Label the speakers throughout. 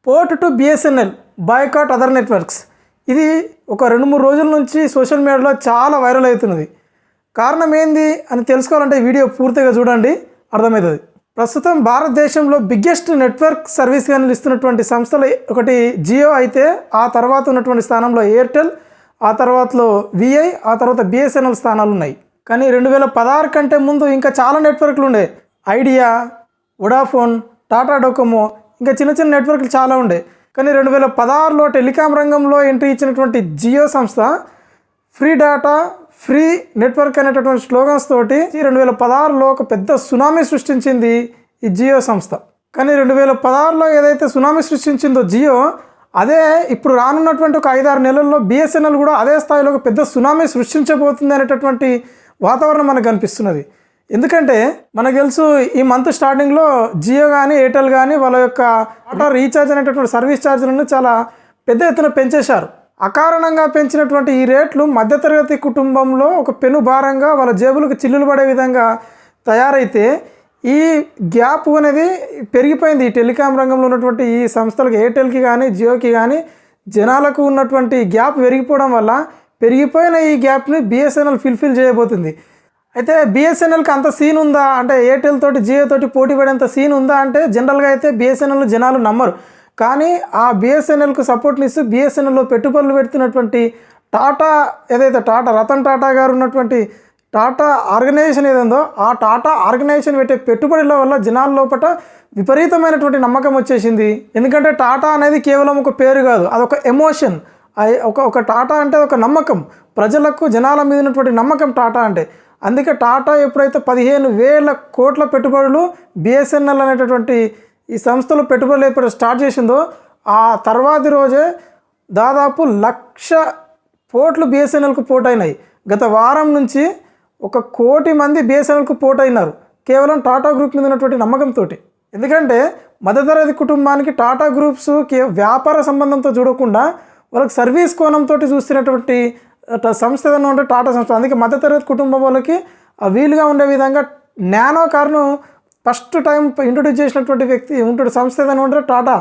Speaker 1: Port to BSNL boycott other networks. ఇది ఒక 2-3 రోజుల నుంచి సోషల్ మీడియాలో చాలా వైరల్ అవుతున్నది. కారణం ఏంది అని తెలుసుకోవాలంటే ఈ వీడియో పూర్తిగా చూడండి, అర్థమవుతుంది. ప్రస్తుతం భారతదేశంలో బిగ్గెస్ట్ నెట్వర్క్ సర్వీస్గా నిలుస్తున్నటువంటి సంస్థలు ఒకటి జియో అయితే, ఆ తర్వాత ఉన్నటువంటి స్థానంలో ఎయిర్టెల్, ఆ తర్వాతలో విఐ, ఆ తర్వాత బిఎస్ఎన్ఎల్ స్థానాలు ఉన్నాయి. కానీ 2016 కంటే ముందు ఇంకా చాలా నెట్వర్క్లు ఉండే. ఐడియా, వొడాఫోన్, టాటా డోకోమో, ఇంకా చిన్న చిన్న నెట్వర్క్లు చాలా ఉండే. కానీ 2016లో టెలికాం రంగంలో ఎంట్రీ ఇచ్చినటువంటి జియో సంస్థ ఫ్రీ డేటా, ఫ్రీ నెట్వర్క్ అనేటటువంటి స్లోగన్స్ తోటి 2016లో ఒక పెద్ద సునామీ సృష్టించింది ఈ జియో సంస్థ. కానీ 2016లో ఏదైతే సునామీ సృష్టించిందో జియో, అదే ఇప్పుడు రానున్నటువంటి ఒక 5-6 నెలల్లో బిఎస్ఎన్ఎల్ కూడా అదే స్థాయిలో ఒక పెద్ద సునామీ సృష్టించబోతుంది అనేటటువంటి వాతావరణం మనకు కనిపిస్తున్నది. ఎందుకంటే మనకు తెలుసు, ఈ మంత్ స్టార్టింగ్లో జియో కానీ ఎయిర్టెల్ కానీ వాళ్ళ యొక్క రీఛార్జ్ అనేటటువంటి సర్వీస్ ఛార్జీలను చాలా పెద్ద ఎత్తున పెంచేశారు. అకారణంగా పెంచినటువంటి ఈ రేట్లు మధ్యతరగతి కుటుంబంలో ఒక పెను భారంగా వాళ్ళ జేబులకు చిల్లులు పడే విధంగా తయారైతే, ఈ గ్యాప్ అనేది పెరిగిపోయింది. ఈ టెలికాం రంగంలో ఉన్నటువంటి ఈ సంస్థలకు, ఎయిర్టెల్కి కానీ జియోకి కానీ జనాలకు ఉన్నటువంటి గ్యాప్ పెరిగిపోవడం వల్ల పెరిగిపోయిన ఈ గ్యాప్ని బిఎస్ఎన్ఎల్ ఫుల్ఫిల్ చేయబోతుంది. అయితే బిఎస్ఎన్ఎల్కి అంత సీన్ ఉందా అంటే, ఎయిర్టెల్ తోటి జియో తోటి పోటీ పడేంత సీన్ ఉందా అంటే, జనరల్గా అయితే బిఎస్ఎన్ఎల్ జనాలు నమ్మరు. కానీ ఆ బిఎస్ఎన్ఎల్కు సపోర్ట్ని ఇస్తూ బిఎస్ఎన్ఎల్లో పెట్టుబడులు పెడుతున్నటువంటి టాటా, ఏదైతే టాటా రతన్ టాటా గారు ఉన్నటువంటి టాటా ఆర్గనైజేషన్ ఏదందో, ఆ టాటా ఆర్గనైజేషన్ పెట్టే పెట్టుబడుల వల్ల జనాల లోపల విపరీతమైనటువంటి నమ్మకం వచ్చేసింది. ఎందుకంటే టాటా అనేది కేవలం ఒక పేరు కాదు, అదొక ఎమోషన్. ఒక టాటా అంటే ఒక నమ్మకం, ప్రజలకు జనాల మీద ఉన్నటువంటి నమ్మకం టాటా అంటే. అందుకే టాటా ఎప్పుడైతే 15,000 కోట్ల పెట్టుబడులు బిఎస్ఎన్ఎల్ అనేటటువంటి ఈ సంస్థలు పెట్టుబడులు ఎప్పుడు స్టార్ట్ చేసిందో, ఆ తర్వాతి రోజే దాదాపు 1,00,000 కోట్లు బిఎస్ఎన్ఎల్కు పోటైనాయి. గత వారం నుంచి 1 కోటి మంది బిఎస్ఎన్ఎల్కు పోటైనారు, కేవలం టాటా గ్రూప్ మీద ఉన్నటువంటి నమ్మకంతో. ఎందుకంటే మధ్యతరగతి కుటుంబానికి టాటా గ్రూప్స్ వ్యాపార సంబంధంతో చూడకుండా వాళ్ళకి సర్వీస్ కోణంతో చూస్తున్నటువంటి సంస్థ ఏదైనా ఉంటే టాటా సంస్థ. అందుకే మధ్యతరగతి కుటుంబం వాళ్ళకి వీలుగా ఉండే విధంగా నానో కార్ను ఫస్ట్ టైం ఇంట్రొడ్యూస్ చేసినటువంటి వ్యక్తి ఉంటాడు, సంస్థ ఏదైనా ఉంటే Tata.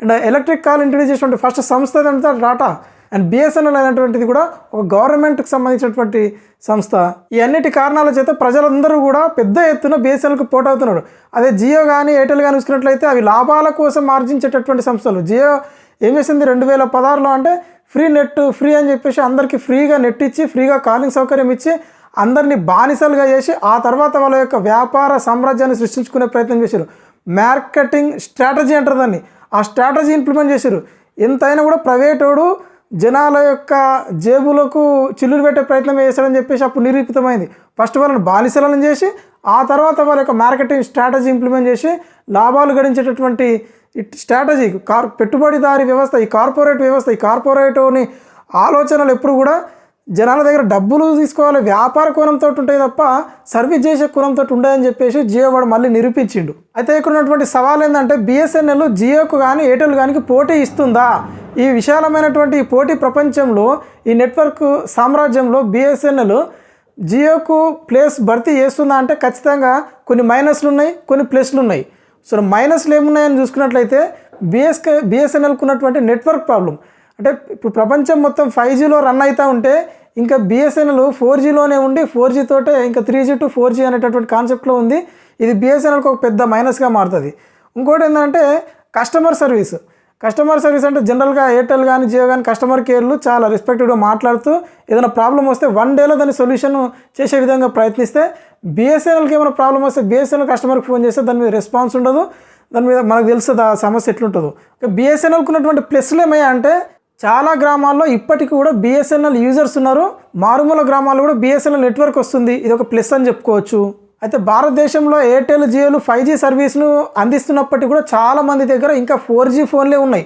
Speaker 1: And electric car introduce చేసినటువంటి ఫస్ట్ సంస్థ ఏదంటే టాటా. అండ్ బిఎస్ఎన్ఎల్ అనేటువంటిది కూడా ఒక గవర్నమెంట్కి సంబంధించినటువంటి సంస్థ. ఈ అన్నిటి కారణాల చేత ప్రజలందరూ కూడా పెద్ద ఎత్తున బిఎస్ఎన్ఎల్కి పోటవుతున్నాడు. అదే జియో కానీ ఎయిర్టెల్ కానీ చూసుకున్నట్లయితే అవి లాభాల కోసం ఆర్జించేటటువంటి సంస్థలు. జియో ఏం చేసింది 2016లో అంటే ఫ్రీ నెట్, ఫ్రీ అని చెప్పేసి అందరికీ ఫ్రీగా నెట్ ఇచ్చి, ఫ్రీగా కాలింగ్ సౌకర్యం ఇచ్చి, అందరినీ బానిసలుగా చేసి, ఆ తర్వాత వాళ్ళ యొక్క వ్యాపార సామ్రాజ్యాన్ని సృష్టించుకునే ప్రయత్నం చేశారు. మార్కెటింగ్ స్ట్రాటజీ అంటారు దాన్ని. ఆ స్ట్రాటజీ ఇంప్లిమెంట్ చేశారు. ఎంతైనా కూడా ప్రైవేటోడు జనాల యొక్క జేబులకు చిల్లులు పెట్టే ప్రయత్నం చేశాడని చెప్పేసి అప్పుడు నిరూపితమైంది. ఫస్ట్ వాళ్ళని బానిసలను చేసి, ఆ తర్వాత వాళ్ళ యొక్క మార్కెటింగ్ స్ట్రాటజీ ఇంప్లిమెంట్ చేసి లాభాలు గడించేటటువంటి స్ట్రాటజీ పెట్టుబడిదారీ వ్యవస్థ, ఈ కార్పొరేట్ వ్యవస్థ, ఈ కార్పొరేట్ని ఆలోచనలు ఎప్పుడు కూడా జనాల దగ్గర డబ్బులు తీసుకోవాలి, వ్యాపార కోణంతో ఉంటాయి తప్ప సర్వీస్ చేసే కోణంతో ఉండదని చెప్పేసి జియో వాడు మళ్ళీ నిరూపించిండు. అయితే ఇక్కడ ఉన్నటువంటి సవాల్ ఏంటంటే, బిఎస్ఎన్ఎల్ జియోకు కానీ ఎయిర్టెల్ కానీ పోటీ ఇస్తుందా? ఈ విశాలమైనటువంటి ఈ పోటీ ప్రపంచంలో, ఈ నెట్వర్క్ సామ్రాజ్యంలో బిఎస్ఎన్ఎల్ జియోకు ప్లేస్ భర్తీ చేస్తుందా అంటే ఖచ్చితంగా కొన్ని మైనస్లు ఉన్నాయి, కొన్ని ప్లస్లు ఉన్నాయి. సో మైనస్లు ఏమున్నాయని చూసుకున్నట్లయితే, బిఎస్ఎన్ఎల్కు ఉన్నటువంటి నెట్వర్క్ ప్రాబ్లం. అంటే ఇప్పుడు ప్రపంచం మొత్తం 5Gలో రన్ అవుతూ ఉంటే, ఇంకా బిఎస్ఎన్ఎల్ 4Gలోనే ఉండి 4G తోటే ఇంకా 3G to 4G అనేటటువంటి కాన్సెప్ట్లో ఉంది. ఇది బిఎస్ఎన్ఎల్కి ఒక పెద్ద మైనస్గా మారుతుంది. ఇంకోటి ఏంటంటే కస్టమర్ సర్వీస్ అంటే జనరల్గా ఎయిర్టెల్ కానీ జియో కానీ కస్టమర్ కేర్లు చాలా రెస్పెక్టివ్గా మాట్లాడుతూ, ఏదైనా ప్రాబ్లం వస్తే 1 డేలో దాన్ని సొల్యూషన్ చేసే విధంగా ప్రయత్నిస్తే, బిఎస్ఎన్ఎల్కి ఏమైనా ప్రాబ్లం వస్తే బిఎస్ఎన్ఎల్ కస్టమర్కి ఫోన్ చేస్తే దాని మీద రెస్పాన్స్ ఉండదు, దాని మీద మనకు తెలుస్తుంది ఆ సమస్య ఎట్లుంటుందో. బిఎస్ఎన్ఎల్కి ఉన్నటువంటి ప్లస్లు ఏమయ్యా అంటే, చాలా గ్రామాల్లో ఇప్పటికీ కూడా బిఎస్ఎన్ఎల్ యూజర్స్ ఉన్నారు, మారుమూల గ్రామాల్లో కూడా బిఎస్ఎన్ఎల్ నెట్వర్క్ వస్తుంది. ఇది ఒక ప్లస్ అని చెప్పుకోవచ్చు. అయితే భారతదేశంలో ఎయిర్టెల్ జియోలు 5G సర్వీస్ను అందిస్తున్నప్పటికీ కూడా చాలామంది దగ్గర ఇంకా 4G ఫోన్లే ఉన్నాయి.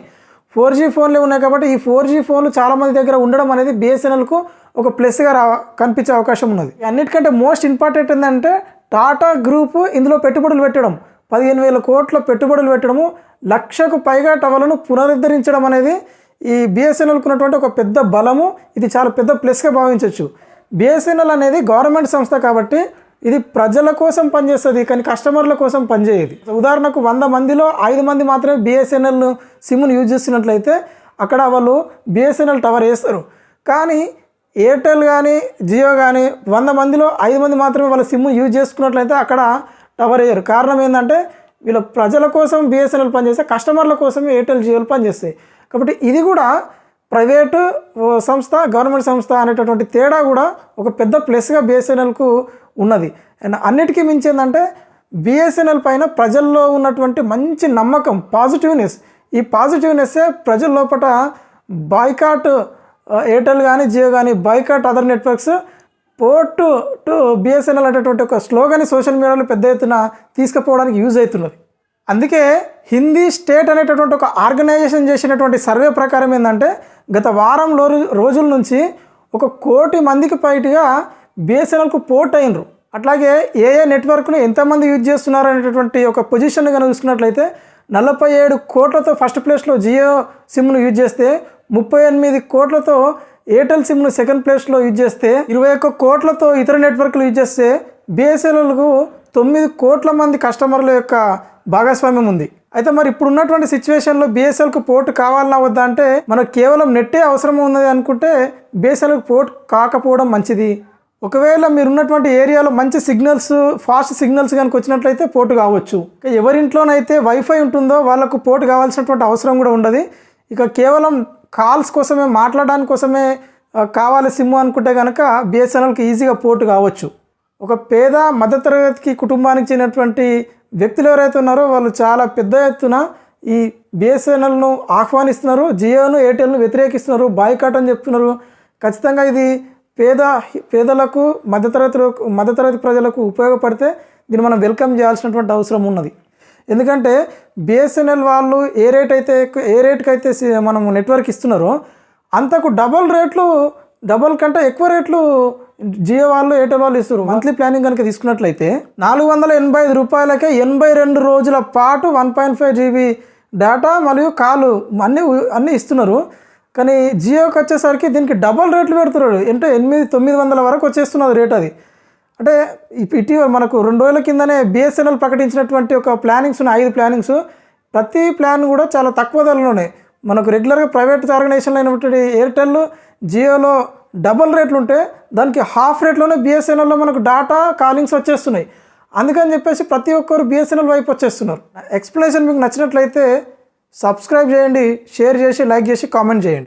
Speaker 1: 4G ఫోన్లే ఉన్నాయి కాబట్టి ఈ 4G ఫోన్లు చాలామంది దగ్గర ఉండడం అనేది బిఎస్ఎన్ఎల్కు ఒక ప్లస్గా కనిపించే అవకాశం ఉన్నది. అన్నిటికంటే మోస్ట్ ఇంపార్టెంట్ ఏంటంటే, టాటా గ్రూపు ఇందులో పెట్టుబడులు పెట్టడం, 15,000 కోట్ల పెట్టుబడులు పెట్టడము, 1,00,000కు పైగా టవర్లను పునరుద్ధరించడం అనేది ఈ బిఎస్ఎన్ఎల్కు ఉన్నటువంటి ఒక పెద్ద బలము. ఇది చాలా పెద్ద ప్లస్గా భావించవచ్చు. బిఎస్ఎన్ఎల్ అనేది గవర్నమెంట్ సంస్థ కాబట్టి ఇది ప్రజల కోసం పనిచేస్తుంది కానీ కస్టమర్ల కోసం పనిచేయదు. ఉదాహరణకు 100 మందిలో 5 మంది మాత్రమే బిఎస్ఎన్ఎల్ సిమ్ను యూజ్ చేస్తున్నట్లయితే అక్కడ వాళ్ళు బిఎస్ఎన్ఎల్ టవర్ వేస్తారు. కానీ ఎయిర్టెల్ కానీ జియో కానీ 100 మందిలో 5 మంది మాత్రమే వాళ్ళ సిమ్ను యూజ్ చేసుకున్నట్లయితే అక్కడ టవర్ వేయరు. కారణం ఏంటంటే వీళ్ళ ప్రజల కోసం బిఎస్ఎన్ఎల్ పనిచేస్తే కస్టమర్ల కోసం ఎయిర్టెల్ జియోలు పనిచేస్తాయి. కాబట్టి ఇది కూడా ప్రైవేటు సంస్థ గవర్నమెంట్ సంస్థ అనేటటువంటి తేడా కూడా ఒక పెద్ద ప్లస్గా బిఎస్ఎన్ఎల్కు ఉన్నది. అండ్ అన్నిటికీ మించి ఏంటంటే బిఎస్ఎన్ఎల్ పైన ప్రజల్లో ఉన్నటువంటి మంచి నమ్మకం, పాజిటివ్నెస్. ఈ పాజిటివ్నెస్సే ప్రజల లోపల బాయ్కాట్ ఎయిర్టెల్ కానీ జియో కానీ boycott other networks port to BSNL అనేటువంటి ఒక స్లోగన్ సోషల్ మీడియాలో పెద్ద ఎత్తున తీసుకుపోవడానికి యూజ్ అవుతున్నది. అందుకే హిందీ స్టేట్ అనేటటువంటి ఒక ఆర్గనైజేషన్ చేసినటువంటి సర్వే ప్రకారం ఏంటంటే గత వారం రోజుల నుంచి 1 కోటి మందికి పైగా బిఎస్ఎన్ఎల్కు పోర్ట్ అయినరు. అట్లాగే ఏ నెట్వర్క్ను ఎంతమంది యూజ్ చేస్తున్నారు అనేటటువంటి ఒక పొజిషన్ కనుక చూసుకున్నట్లయితే 47 కోట్లతో ఫస్ట్ ప్లేస్లో జియో సిమ్ను యూజ్ చేస్తే 38 కోట్లతో ఎయిర్టెల్ సిమ్ను సెకండ్ ప్లేస్లో యూజ్ చేస్తే 21 కోట్లతో ఇతర నెట్వర్క్లు యూజ్ చేస్తే బిఎస్ఎన్ఎల్కు 9 కోట్ల మంది కస్టమర్ల యొక్క భాగస్వామ్యం ఉంది. అయితే మరి ఇప్పుడు ఉన్నటువంటి సిచ్యువేషన్లో బిఎస్ఎన్ఎల్కు పోర్ట్ కావాలన్నా వద్దా అంటే మనకు కేవలం నెట్టే అవసరం ఉన్నది అనుకుంటే బిఎస్ఎన్ఎల్కు పోర్ట్ కాకపోవడం మంచిది. ఒకవేళ మీరు ఉన్నటువంటి ఏరియాలో మంచి సిగ్నల్స్, ఫాస్ట్ సిగ్నల్స్ కనుక వచ్చినట్లయితే పోర్ట్ కావచ్చు. ఎవరింట్లోనైతే వైఫై ఉంటుందో వాళ్ళకు పోర్ట్ కావాల్సినటువంటి అవసరం కూడా ఉండదు. ఇక కేవలం కాల్స్ కోసమే, మాట్లాడడానికి కోసమే కావాలి సిమ్ అనుకుంటే కనుక బిఎస్ఎన్ఎల్కి ఈజీగా పోర్ట్ కావచ్చు. ఒక పేద మధ్యతరగతికి కుటుంబానికి చెందినటువంటి వ్యక్తులు ఎవరైతే ఉన్నారో వాళ్ళు చాలా పెద్ద ఎత్తున ఈ బిఎస్ఎన్ఎల్ను ఆహ్వానిస్తున్నారు, జియోను ఎయిర్టెల్ను వ్యతిరేకిస్తున్నారు, బాయ్కాట్ అని చెప్తున్నారు. ఖచ్చితంగా ఇది పేదలకు మధ్యతరగతి ప్రజలకు ఉపయోగపడితే దీన్ని మనం వెల్కమ్ చేయాల్సినటువంటి అవసరం ఉన్నది. ఎందుకంటే బిఎస్ఎన్ఎల్ వాళ్ళు ఏ రేట్కి అయితే మనం నెట్వర్క్ ఇస్తున్నారో అంతకు డబల్ కంటే ఎక్కువ రేట్లు జియో వాళ్ళు ఎయిర్టెల్ వాళ్ళు ఇస్తారు. మంత్లీ ప్లానింగ్ కనుక తీసుకున్నట్లయితే 485 రూపాయలకే 82 రోజుల పాటు 1.5 GB డేటా మరియు కాలు అన్నీ ఇస్తున్నారు. కానీ జియోకి వచ్చేసరికి దీనికి డబల్ రేట్లు పెడుతున్నాడు. అంటే 800-900 వరకు వచ్చేస్తున్నది రేట్. అది అంటే ఇటీవల మనకు 2 రోజుల కిందనే బిఎస్ఎన్ఎల్ ప్రకటించినటువంటి ఒక ప్లానింగ్స్ ఉన్నాయి, 5 ప్లానింగ్స్. ప్రతి ప్లాన్ కూడా చాలా తక్కువ ధరలోనే మనకు రెగ్యులర్గా ప్రైవేట్ ఆర్గనైజేషన్లో అయినటువంటి ఎయిర్టెల్ జియోలో డబల్ రేట్లు ఉంటే దానికి హాఫ్ రేట్లోనే బిఎస్ఎన్ఎల్లో మనకు డేటా కాలింగ్స్ వచ్చేస్తున్నాయి. అందుకని చెప్పేసి ప్రతి ఒక్కరు బిఎస్ఎన్ఎల్ వైపు వచ్చేస్తున్నారు. ఎక్స్ప్లెనేషన్ మీకు నచ్చినట్లయితే సబ్స్క్రైబ్ చేయండి, షేర్ చేసి, లైక్ చేసి, కామెంట్ చేయండి.